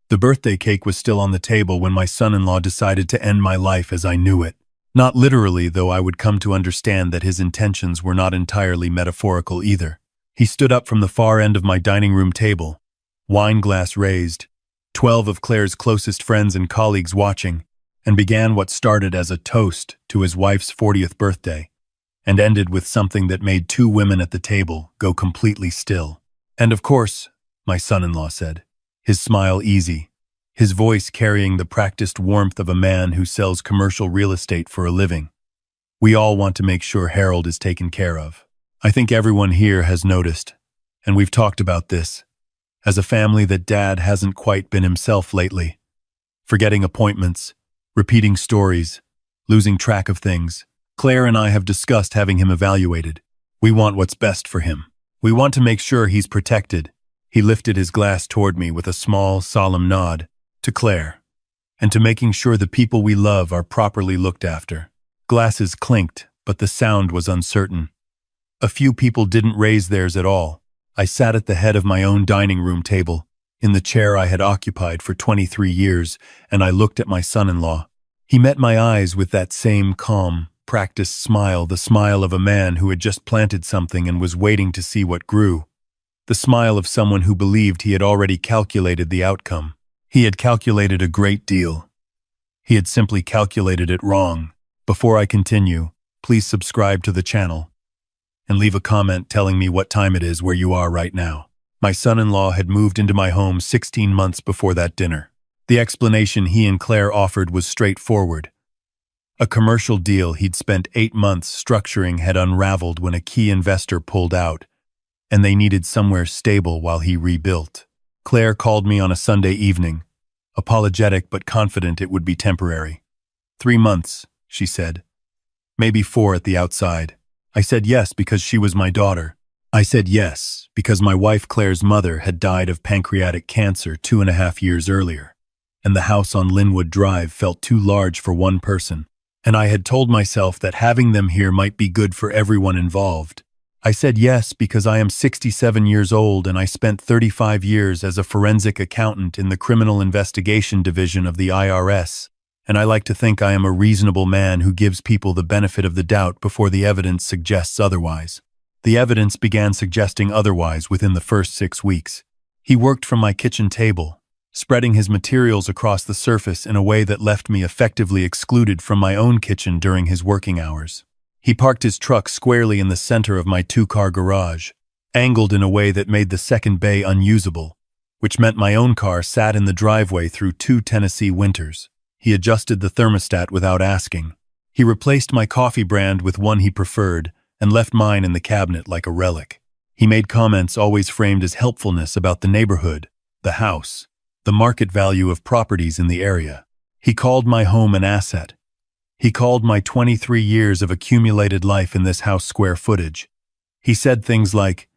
The birthday cake was still on the table when my son-in-law decided to end my life as I knew it. Not literally, though I would come to understand that his intentions were not entirely metaphorical either. He stood up from the far end of my dining room table, wine glass raised, 12 of Claire's closest friends and colleagues watching, and began what started as a toast to his wife's 40th birthday, and ended with something that made two women at the table go completely still. "And of course," my son-in-law said, his smile easy, his voice carrying the practiced warmth of a man who sells commercial real estate for a living, "we all want to make sure Harold is taken care of. I think everyone here has noticed, and we've talked about this, as a family that Dad hasn't quite been himself lately. Forgetting appointments, repeating stories, losing track of things. Claire and I have discussed having him evaluated. We want what's best for him. We want to make sure he's protected." He lifted his glass toward me with a small, solemn nod, "to Claire, and to making sure the people we love are properly looked after." Glasses clinked, but the sound was uncertain. A few people didn't raise theirs at all. I sat at the head of my own dining room table, in the chair I had occupied for 23 years, and I looked at my son-in-law. He met my eyes with that same calm, practiced smile, the smile of a man who had just planted something and was waiting to see what grew. The smile of someone who believed he had already calculated the outcome. He had calculated a great deal. He had simply calculated it wrong. Before I continue, please subscribe to the channel and leave a comment telling me what time it is where you are right now. My son-in-law had moved into my home 16 months before that dinner. The explanation he and Claire offered was straightforward. A commercial deal he'd spent 8 months structuring had unraveled when a key investor pulled out, and they needed somewhere stable while he rebuilt. Claire called me on a Sunday evening, apologetic but confident it would be temporary. 3 months, she said. Maybe 4 at the outside. I said yes because she was my daughter. I said yes because my wife Claire's mother had died of pancreatic cancer 2.5 years earlier, and the house on Linwood Drive felt too large for one person, and I had told myself that having them here might be good for everyone involved. I said yes because I am 67 years old and I spent 35 years as a forensic accountant in the Criminal Investigation Division of the IRS, and I like to think I am a reasonable man who gives people the benefit of the doubt before the evidence suggests otherwise. The evidence began suggesting otherwise within the first 6 weeks. He worked from my kitchen table, spreading his materials across the surface in a way that left me effectively excluded from my own kitchen during his working hours. He parked his truck squarely in the center of my 2-car garage, angled in a way that made the second bay unusable, which meant my own car sat in the driveway through 2 Tennessee winters. He adjusted the thermostat without asking. He replaced my coffee brand with one he preferred and left mine in the cabinet like a relic. He made comments always framed as helpfulness about the neighborhood, the house, the market value of properties in the area. He called my home an asset. He called my 23 years of accumulated life in this house square footage. He said things like,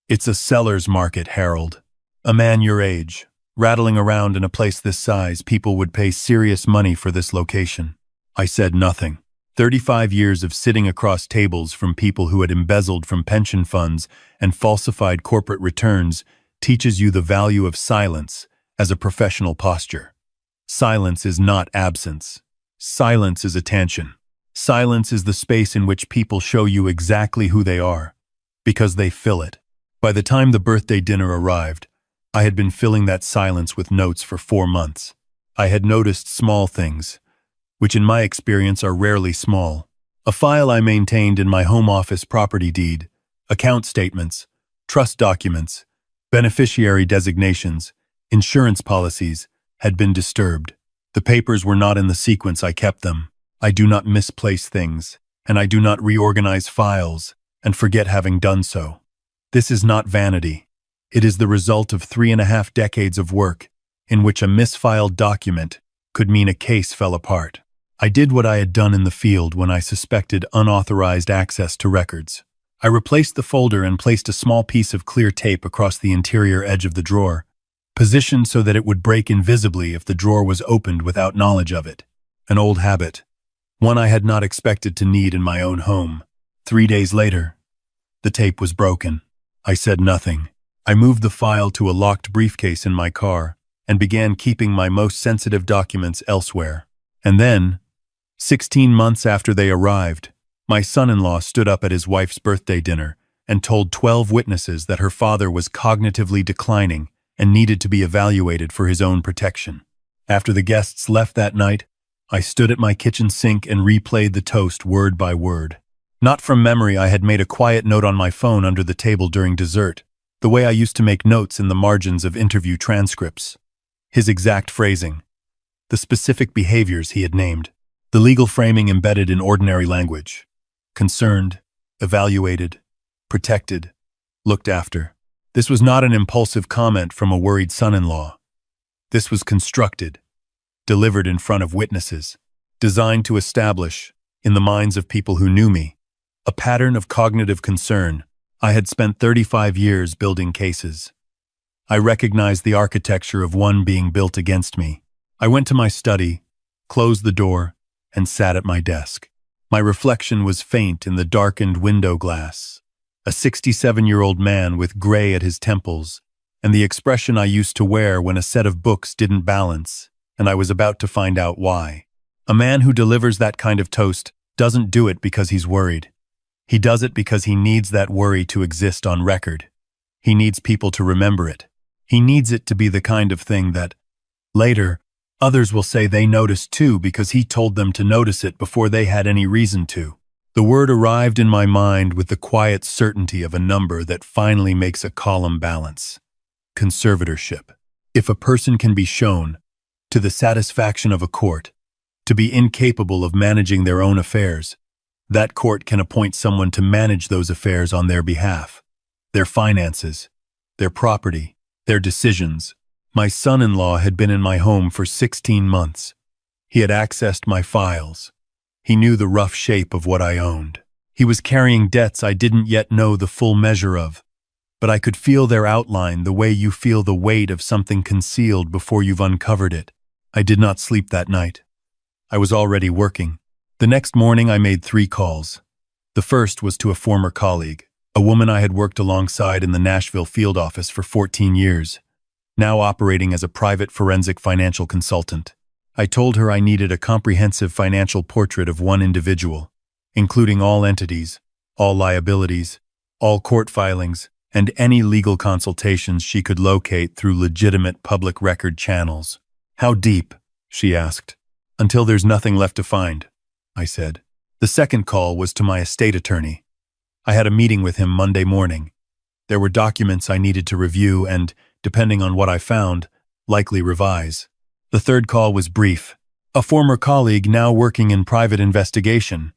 "It's a seller's market, Harold. A man your age, rattling around in a place this size, people would pay serious money for this location." I said nothing. 35 years of sitting across tables from people who had embezzled from pension funds and falsified corporate returns teaches you the value of silence as a professional posture. Silence is not absence. Silence is attention. Silence is the space in which people show you exactly who they are, because they fill it. By the time the birthday dinner arrived, I had been filling that silence with notes for 4 months. I had noticed small things, which in my experience are rarely small. A file I maintained in my home office property deed, account statements, trust documents, beneficiary designations, insurance policies, had been disturbed. The papers were not in the sequence I kept them. I do not misplace things, and I do not reorganize files and forget having done so. This is not vanity. It is the result of 3.5 decades of work in which a misfiled document could mean a case fell apart. I did what I had done in the field when I suspected unauthorized access to records. I replaced the folder and placed a small piece of clear tape across the interior edge of the drawer, positioned so that it would break invisibly if the drawer was opened without knowledge of it. An old habit, one I had not expected to need in my own home. 3 days later, the tape was broken. I said nothing. I moved the file to a locked briefcase in my car, and began keeping my most sensitive documents elsewhere. And then, 16 months after they arrived, my son-in-law stood up at his wife's birthday dinner and told 12 witnesses that her father was cognitively declining and needed to be evaluated for his own protection. After the guests left that night, I stood at my kitchen sink and replayed the toast word by word. Not from memory, I had made a quiet note on my phone under the table during dessert, the way I used to make notes in the margins of interview transcripts. His exact phrasing, the specific behaviors he had named, the legal framing embedded in ordinary language. Concerned, evaluated, protected, looked after. This was not an impulsive comment from a worried son-in-law. This was constructed, delivered in front of witnesses, designed to establish, in the minds of people who knew me, a pattern of cognitive concern. I had spent 35 years building cases. I recognized the architecture of one being built against me. I went to my study, closed the door, and sat at my desk. My reflection was faint in the darkened window glass. A 67-year-old man with gray at his temples, and the expression I used to wear when a set of books didn't balance, and I was about to find out why. A man who delivers that kind of toast doesn't do it because he's worried. He does it because he needs that worry to exist on record. He needs people to remember it. He needs it to be the kind of thing that, later, others will say they noticed too because he told them to notice it before they had any reason to. The word arrived in my mind with the quiet certainty of a number that finally makes a column balance. Conservatorship. If a person can be shown, to the satisfaction of a court, to be incapable of managing their own affairs, that court can appoint someone to manage those affairs on their behalf. Their finances, their property, their decisions. My son-in-law had been in my home for 16 months. He had accessed my files. He knew the rough shape of what I owned. He was carrying debts I didn't yet know the full measure of, but I could feel their outline the way you feel the weight of something concealed before you've uncovered it. I did not sleep that night. I was already working. The next morning I made 3 calls. The first was to a former colleague, a woman I had worked alongside in the Nashville field office for 14 years. Now operating as a private forensic financial consultant. I told her I needed a comprehensive financial portrait of one individual, including all entities, all liabilities, all court filings, and any legal consultations she could locate through legitimate public record channels. How deep? She asked. Until there's nothing left to find, I said. The second call was to my estate attorney. I had a meeting with him Monday morning. There were documents I needed to review and, depending on what I found, likely revise. The third call was brief. A former colleague now working in private investigation.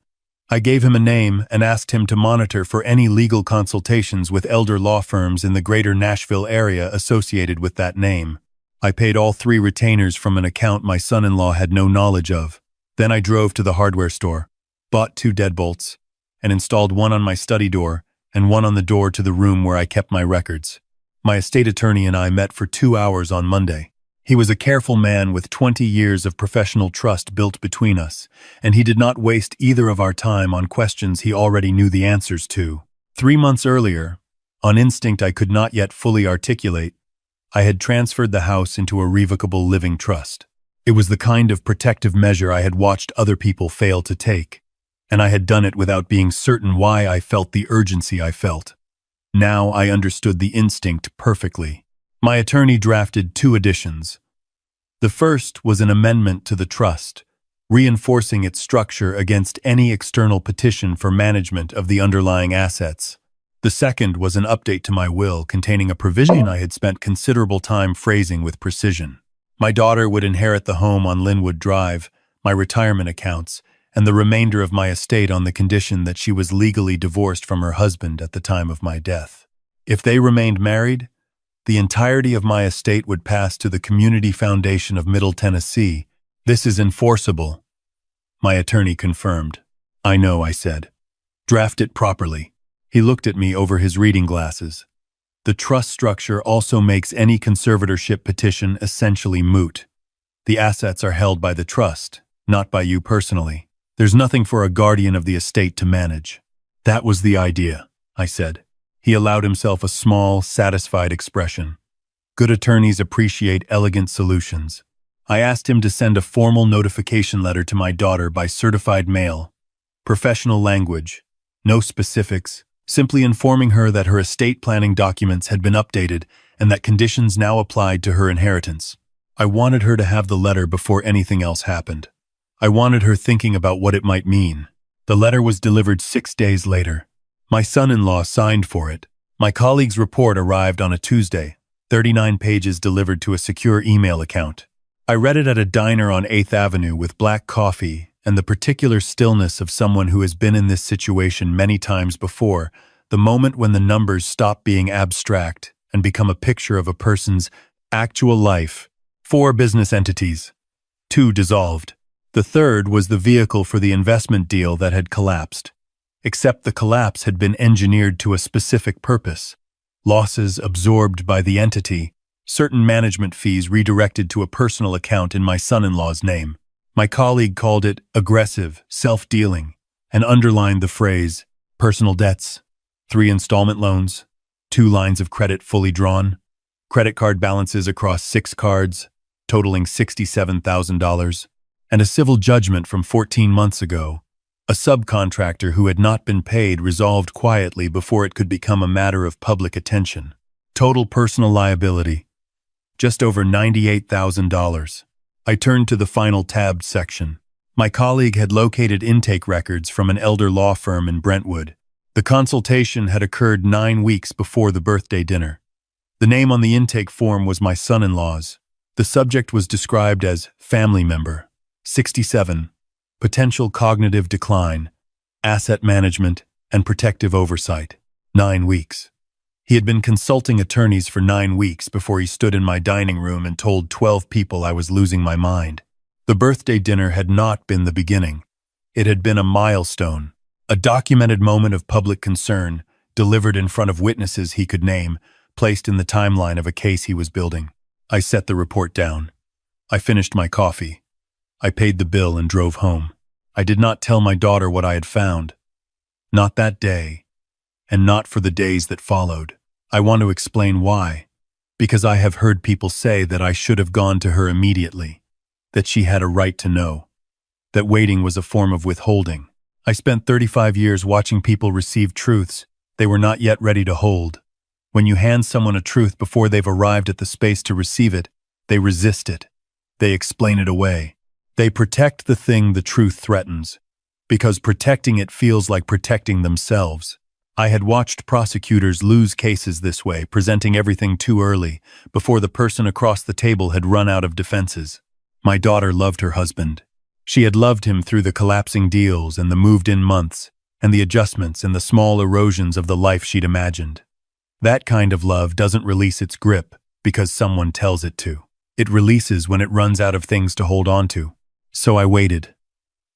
I gave him a name and asked him to monitor for any legal consultations with elder law firms in the greater Nashville area associated with that name. I paid all 3 retainers from an account my son-in-law had no knowledge of. Then I drove to the hardware store, bought 2 deadbolts, and installed one on my study door and one on the door to the room where I kept my records. My estate attorney and I met for 2 hours on Monday. He was a careful man with 20 years of professional trust built between us, and he did not waste either of our time on questions he already knew the answers to. 3 months earlier, on instinct I could not yet fully articulate, I had transferred the house into a revocable living trust. It was the kind of protective measure I had watched other people fail to take, and I had done it without being certain why I felt the urgency I felt. Now I understood the instinct perfectly. My attorney drafted 2 additions. The first was an amendment to the trust, reinforcing its structure against any external petition for management of the underlying assets. The second was an update to my will containing a provision I had spent considerable time phrasing with precision. My daughter would inherit the home on Linwood Drive, my retirement accounts, and the remainder of my estate on the condition that she was legally divorced from her husband at the time of my death. If they remained married, the entirety of my estate would pass to the Community Foundation of Middle Tennessee. This is enforceable, my attorney confirmed. I know, I said. Draft it properly. He looked at me over his reading glasses. The trust structure also makes any conservatorship petition essentially moot. The assets are held by the trust, not by you personally. There's nothing for a guardian of the estate to manage. That was the idea, I said. He allowed himself a small, satisfied expression. Good attorneys appreciate elegant solutions. I asked him to send a formal notification letter to my daughter by certified mail. Professional language. No specifics. Simply informing her that her estate planning documents had been updated and that conditions now applied to her inheritance. I wanted her to have the letter before anything else happened. I wanted her thinking about what it might mean. The letter was delivered 6 days later. My son-in-law signed for it. My colleague's report arrived on a Tuesday, 39 pages delivered to a secure email account. I read it at a diner on 8th Avenue with black coffee and the particular stillness of someone who has been in this situation many times before, the moment when the numbers stop being abstract and become a picture of a person's actual life. 4 business entities. 2 dissolved. The third was the vehicle for the investment deal that had collapsed. Except the collapse had been engineered to a specific purpose. Losses absorbed by the entity, certain management fees redirected to a personal account in my son-in-law's name. My colleague called it aggressive, self-dealing, and underlined the phrase, personal debts, 3 installment loans, 2 lines of credit fully drawn, credit card balances across 6 cards, totaling $67,000, and a civil judgment from 14 months ago. A subcontractor who had not been paid resolved quietly before it could become a matter of public attention. Total personal liability, just over $98,000. I turned to the final tabbed section. My colleague had located intake records from an elder law firm in Brentwood. The consultation had occurred 9 weeks before the birthday dinner. The name on the intake form was my son-in-law's. The subject was described as family member, 67, potential cognitive decline, asset management, and protective oversight, 9 weeks. He had been consulting attorneys for 9 weeks before he stood in my dining room and told 12 people I was losing my mind. The birthday dinner had not been the beginning. It had been a milestone, a documented moment of public concern, delivered in front of witnesses he could name, placed in the timeline of a case he was building. I set the report down. I finished my coffee. I paid the bill and drove home. I did not tell my daughter what I had found. Not that day, and not for the days that followed. I want to explain why. Because I have heard people say that I should have gone to her immediately, that she had a right to know, that waiting was a form of withholding. I spent 35 years watching people receive truths they were not yet ready to hold. When you hand someone a truth before they've arrived at the space to receive it, they resist it. They explain it away. They protect the thing the truth threatens, because protecting it feels like protecting themselves. I had watched prosecutors lose cases this way, presenting everything too early, before the person across the table had run out of defenses. My daughter loved her husband. She had loved him through the collapsing deals and the moved-in months, and the adjustments and the small erosions of the life she'd imagined. That kind of love doesn't release its grip because someone tells it to. It releases when it runs out of things to hold on to. So I waited.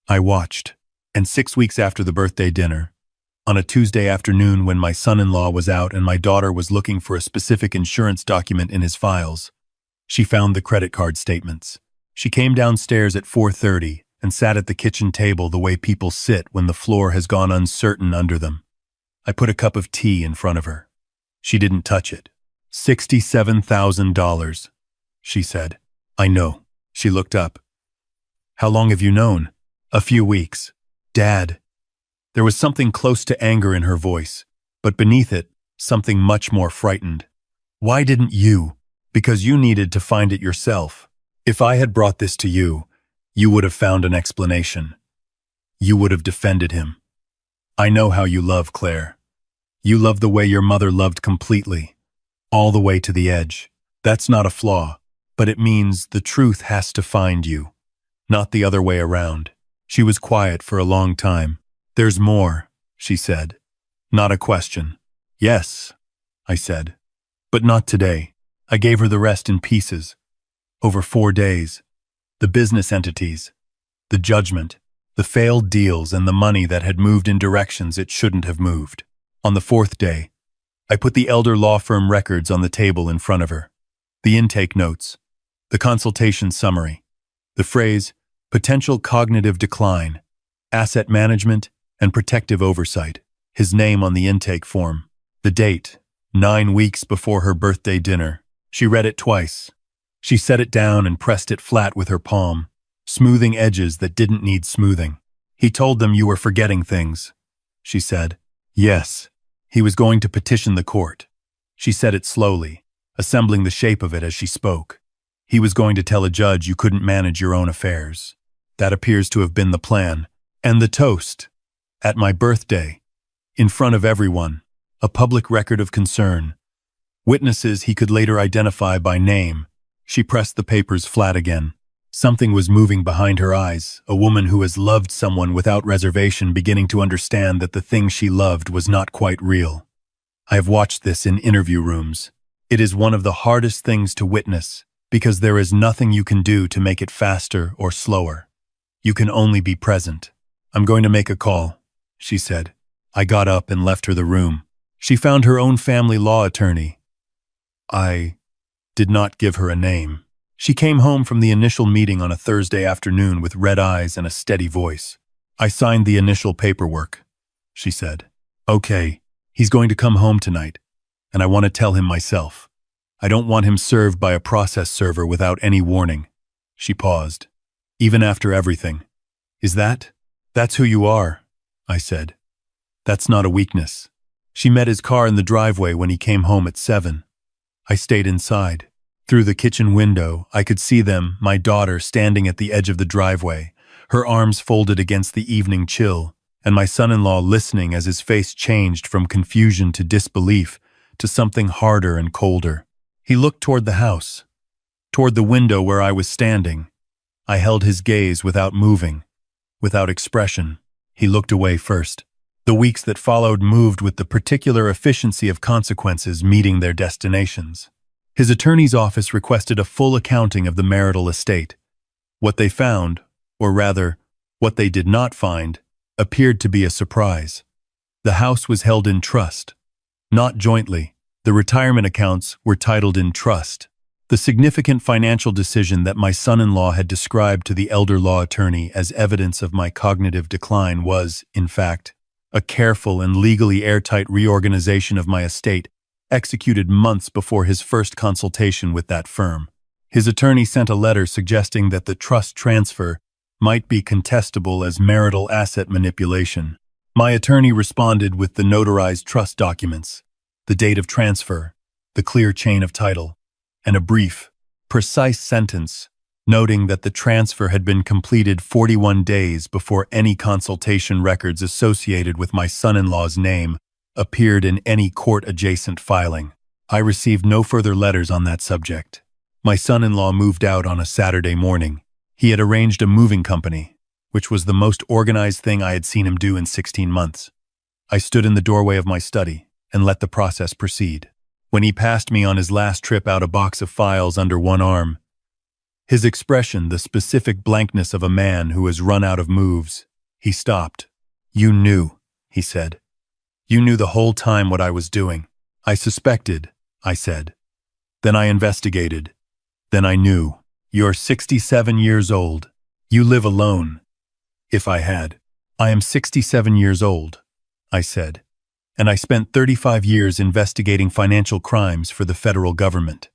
I watched. And 6 weeks after the birthday dinner, on a Tuesday afternoon when my son-in-law was out and my daughter was looking for a specific insurance document in his files, she found the credit card statements. She came downstairs at 4:30 and sat at the kitchen table the way people sit when the floor has gone uncertain under them. I put a cup of tea in front of her. She didn't touch it. $67,000, she said. I know. She looked up. How long have you known? A few weeks. Dad. There was something close to anger in her voice, but beneath it, something much more frightened. Why didn't you? Because you needed to find it yourself. If I had brought this to you, you would have found an explanation. You would have defended him. I know how you love Claire. You love the way your mother loved completely, all the way to the edge. That's not a flaw, but it means the truth has to find you, not the other way around. She was quiet for a long time. There's more, she said. Not a question. Yes, I said. But not today. I gave her the rest in pieces. Over 4 days. The business entities, the judgment, the failed deals, and the money that had moved in directions it shouldn't have moved. On the 4th day, I put the elder law firm records on the table in front of her. The intake notes, the consultation summary, the phrase, potential cognitive decline, asset management, and protective oversight, his name on the intake form, the date, 9 weeks before her birthday dinner. She read it twice. She set it down and pressed it flat with her palm, smoothing edges that didn't need smoothing. He told them you were forgetting things, she said. Yes. He was going to petition the court. She said it slowly, assembling the shape of it as she spoke. He was going to tell a judge you couldn't manage your own affairs. That appears to have been the plan. And the toast. At my birthday. In front of everyone. A public record of concern. Witnesses he could later identify by name. She pressed the papers flat again. Something was moving behind her eyes, a woman who has loved someone without reservation beginning to understand that the thing she loved was not quite real. I have watched this in interview rooms. It is one of the hardest things to witness, because there is nothing you can do to make it faster or slower. You can only be present. I'm going to make a call, she said. I got up and left her the room. She found her own family law attorney. I did not give her a name. She came home from the initial meeting on a Thursday afternoon with red eyes and a steady voice. I signed the initial paperwork, she said. Okay, he's going to come home tonight, and I want to tell him myself. I don't want him served by a process server without any warning. She paused. Even after everything. That's who you are, I said. That's not a weakness. She met his car in the driveway when he came home at 7. I stayed inside. Through the kitchen window, I could see them, my daughter, standing at the edge of the driveway, her arms folded against the evening chill, and my son-in-law listening as his face changed from confusion to disbelief to something harder and colder. He looked toward the house, toward the window where I was standing. I held his gaze without moving, without expression. He looked away first. The weeks that followed moved with the particular efficiency of consequences meeting their destinations. His attorney's office requested a full accounting of the marital estate. What they found, or rather, what they did not find, appeared to be a surprise. The house was held in trust, not jointly. The retirement accounts were titled in trust. The significant financial decision that my son-in-law had described to the elder law attorney as evidence of my cognitive decline was, in fact, a careful and legally airtight reorganization of my estate executed months before his first consultation with that firm. His attorney sent a letter suggesting that the trust transfer might be contestable as marital asset manipulation. My attorney responded with the notarized trust documents, the date of transfer, the clear chain of title, and a brief, precise sentence noting that the transfer had been completed 41 days before any consultation records associated with my son-in-law's name appeared in any court-adjacent filing. I received no further letters on that subject. My son-in-law moved out on a Saturday morning. He had arranged a moving company, which was the most organized thing I had seen him do in 16 months. I stood in the doorway of my study and let the process proceed. When he passed me on his last trip out a box of files under one arm, his expression the specific blankness of a man who has run out of moves, he stopped. You knew, he said. You knew the whole time what I was doing. I suspected, I said. Then I investigated. Then I knew. You're 67 years old. You live alone. If I had. I am 67 years old, I said. And I spent 35 years investigating financial crimes for the federal government.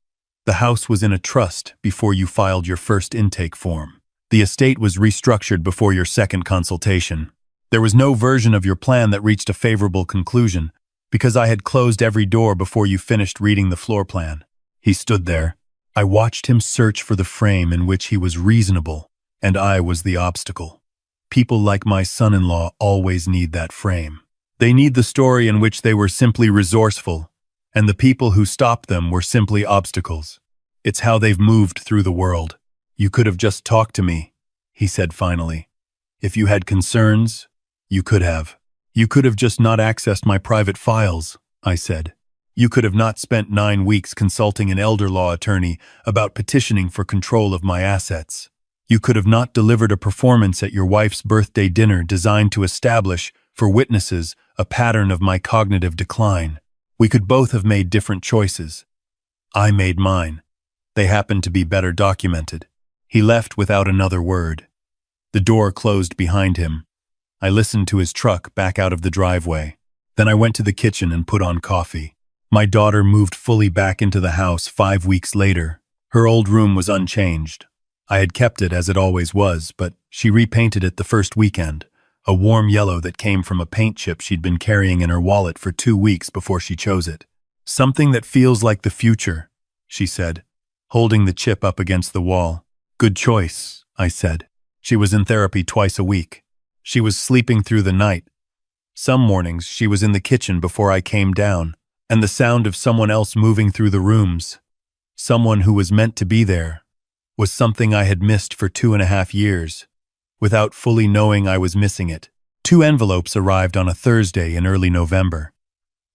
The house was in a trust before you filed your first intake form. The estate was restructured before your second consultation. There was no version of your plan that reached a favorable conclusion, because I had closed every door before you finished reading the floor plan. He stood there. I watched him search for the frame in which he was reasonable, and I was the obstacle. People like my son-in-law always need that frame. They need the story in which they were simply resourceful, and the people who stopped them were simply obstacles. It's how they've moved through the world. You could have just talked to me, he said finally. If you had concerns, you could have. You could have just not accessed my private files, I said. You could have not spent 9 weeks consulting an elder law attorney about petitioning for control of my assets. You could have not delivered a performance at your wife's birthday dinner designed to establish, for witnesses, a pattern of my cognitive decline. We could both have made different choices. I made mine. They happened to be better documented. He left without another word. The door closed behind him. I listened to his truck back out of the driveway. Then I went to the kitchen and put on coffee. My daughter moved fully back into the house 5 weeks later. Her old room was unchanged. I had kept it as it always was, but she repainted it the first weekend, a warm yellow that came from a paint chip she'd been carrying in her wallet for 2 weeks before she chose it. "Something that feels like the future," she said, holding the chip up against the wall. "Good choice," I said. She was in therapy twice a week. She was sleeping through the night. Some mornings she was in the kitchen before I came down, and the sound of someone else moving through the rooms, someone who was meant to be there, was something I had missed for 2.5 years, without fully knowing I was missing it. 2 envelopes arrived on a Thursday in early November.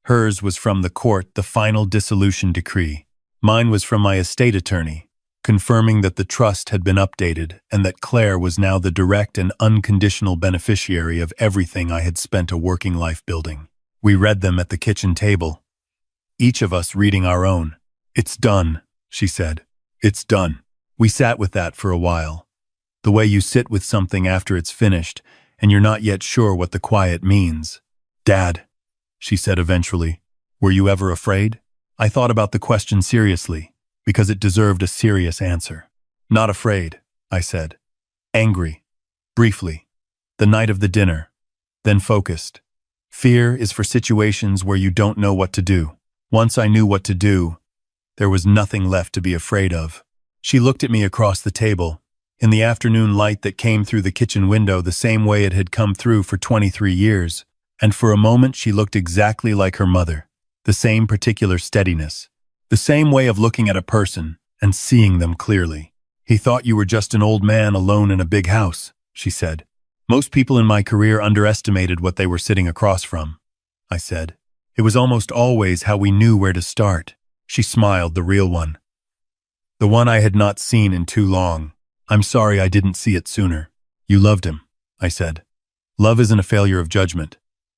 Hers was from the court, the final dissolution decree. Mine was from my estate attorney, confirming that the trust had been updated and that Claire was now the direct and unconditional beneficiary of everything I had spent a working life building. We read them at the kitchen table, each of us reading our own. "It's done," she said. "It's done." We sat with that for a while. The way you sit with something after it's finished and you're not yet sure what the quiet means. "Dad," she said eventually, "were you ever afraid?" I thought about the question seriously, because it deserved a serious answer. "Not afraid," I said. "Angry. Briefly. The night of the dinner. Then focused. Fear is for situations where you don't know what to do. Once I knew what to do, there was nothing left to be afraid of." She looked at me across the table, in the afternoon light that came through the kitchen window the same way it had come through for 23 years, and for a moment she looked exactly like her mother. The same particular steadiness, the same way of looking at a person and seeing them clearly. "He thought you were just an old man alone in a big house," she said. "Most people in my career underestimated what they were sitting across from," I said. "It was almost always how we knew where to start." She smiled, the real one. The one I had not seen in too long. "I'm sorry I didn't see it sooner." "You loved him," I said. "Love isn't a failure of judgment.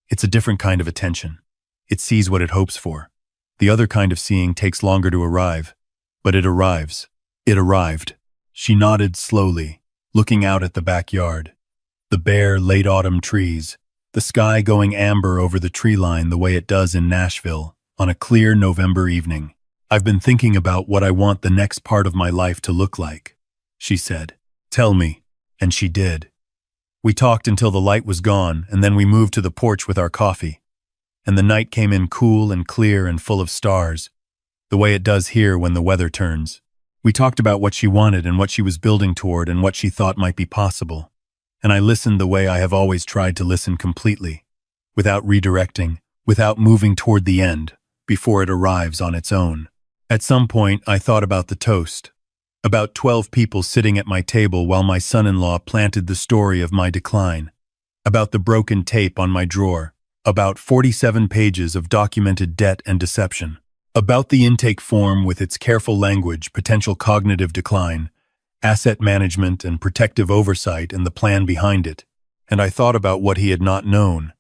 It's a different kind of attention. It sees what it hopes for. The other kind of seeing takes longer to arrive, but it arrives. It arrived." She nodded slowly, looking out at the backyard. The bare, late autumn trees, the sky going amber over the tree line the way it does in Nashville on a clear November evening. "I've been thinking about what I want the next part of my life to look like," she said. "Tell me." And she did. We talked until the light was gone, and then we moved to the porch with our coffee. And the night came in cool and clear and full of stars, the way it does here when the weather turns. We talked about what she wanted and what she was building toward and what she thought might be possible. And I listened the way I have always tried to listen, completely, without redirecting, without moving toward the end, before it arrives on its own. At some point, I thought about the toast. About 12 people sitting at my table while my son-in-law planted the story of my decline. About the broken tape on my drawer. About 47 pages of documented debt and deception. About the intake form with its careful language, potential cognitive decline, asset management and protective oversight, and the plan behind it. And I thought about what he had not known,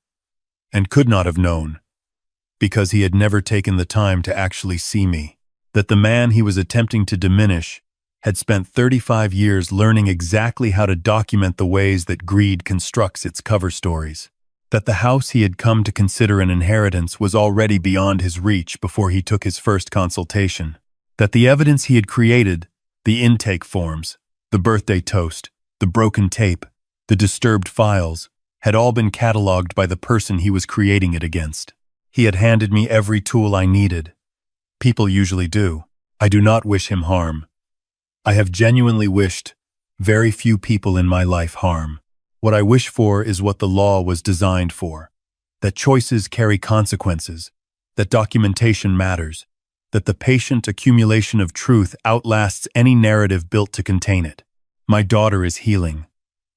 and could not have known, because he had never taken the time to actually see me. That the man he was attempting to diminish had spent 35 years learning exactly how to document the ways that greed constructs its cover stories. That the house he had come to consider an inheritance was already beyond his reach before he took his first consultation. That the evidence he had created, the intake forms, the birthday toast, the broken tape, the disturbed files, had all been cataloged by the person he was creating it against. He had handed me every tool I needed. People usually do. I do not wish him harm. I have genuinely wished very few people in my life harm. What I wish for is what the law was designed for. That choices carry consequences, that documentation matters, that the patient accumulation of truth outlasts any narrative built to contain it. My daughter is healing.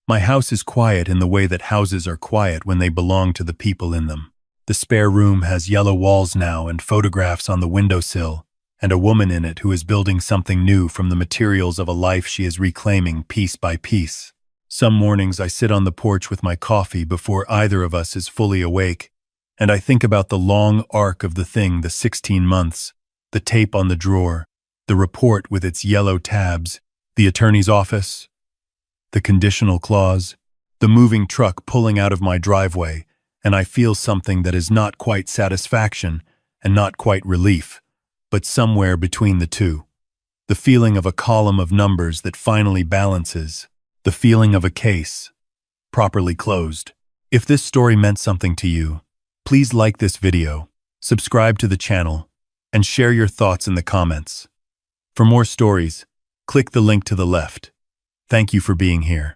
My house is quiet in the way that houses are quiet when they belong to the people in them. The spare room has yellow walls now and photographs on the windowsill, and a woman in it who is building something new from the materials of a life she is reclaiming piece by piece. Some mornings I sit on the porch with my coffee before either of us is fully awake, and I think about the long arc of the thing, the 16 months, the tape on the drawer, the report with its yellow tabs, the attorney's office, the conditional clause, the moving truck pulling out of my driveway, and I feel something that is not quite satisfaction, and not quite relief, but somewhere between the two. The feeling of a column of numbers that finally balances, the feeling of a case properly closed. If this story meant something to you, please like this video, subscribe to the channel, and share your thoughts in the comments. For more stories, click the link to the left. Thank you for being here.